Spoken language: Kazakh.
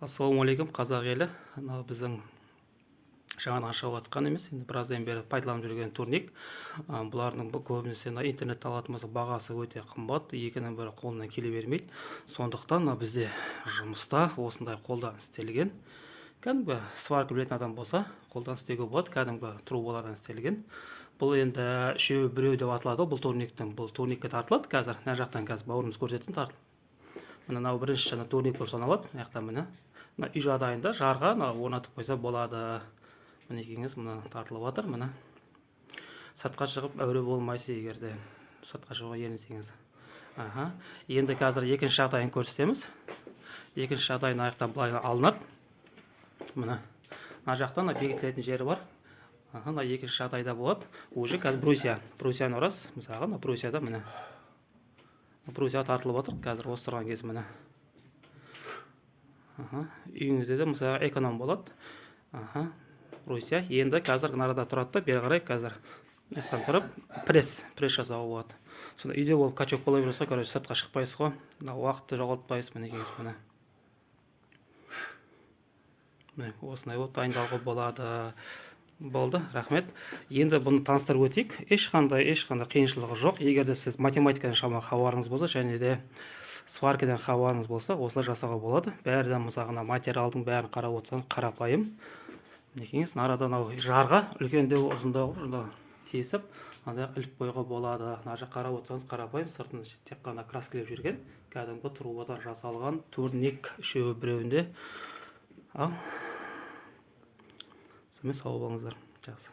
Ассалаумағалейкум қазақ елі. Мынау біздің жаңадан шығып жатқан емес, енді біраздан бері пайдаланып жүрген турник. Бұлардың көбінесе интернетте алатын болса бағасы өте қымбат, екінің бірі қолынан келе бермейді. Сондықтан бізде жұмыста осындай қолдан істелген, кәдімгі сварка білетін адам болса қолдан істеуге болады, кәдімгі трубалардан істелген. Бұл енді үшеу біреу деп аталады. Бұл турникке тартылады. Қазір мына жақтан бауырымыз көрсетсін тартылады. Мынау бірінші жаңа турник болып саналады. Мына міне үй жағдайында жарға орнатып қойса болады. Мінекейіңіз мына тартылып жатыр. Міне сыртқа шығып әуре болмайсыз, егерде сыртқа шығуға ерінсеңіз. Енді қазір екінші жағдайын көрсетеміз. Екінші жағдайын аяқтан былай алынады. Мына жақтан бекітілетін жері бар. Мына екінші жағдайда болады. Уже қазір брусьяны ұрасыз. Мысалға брусьяда міне брусья тартылып жатыр. Қазір осы тұрған кез міне. Үйіңізде де мысалы эконом болады. Брусья енді қазір нарада тұрады да, бері қарай қазір тұрып пресс жасауға болады. Сонда үйде болып качок бола бересіз ғой, короче, сыртқа шықпайсыз ғой. Уақытты жоғалтпайсыз. Мінекейіңіз міне. Осындай болып дайындауға болады. Болды, рахмет. Енді бұны таныстырып өтейік. Ешқандай қиыншылығы жоқ. Егер де сіз математикадан шамалы хабарыңыз болса, және де сваркадан хабарыңыз болса, осылай жасауға болады. Бәріден мысалға материалдың бәрін қарап отырсаңыз, қарапайым. Мінекейіңіз, нарада жарға үлкендеу, ұзындау тесіп, іліп қоюға болады. Мына жаққа қарап отырсаңыз, қарапайым, сыртын тек қана краскілеп жүрген, кәдімгі трубадан жасалған турник, үшеуі біреуінде. Сау болыңыздар. Жақсы.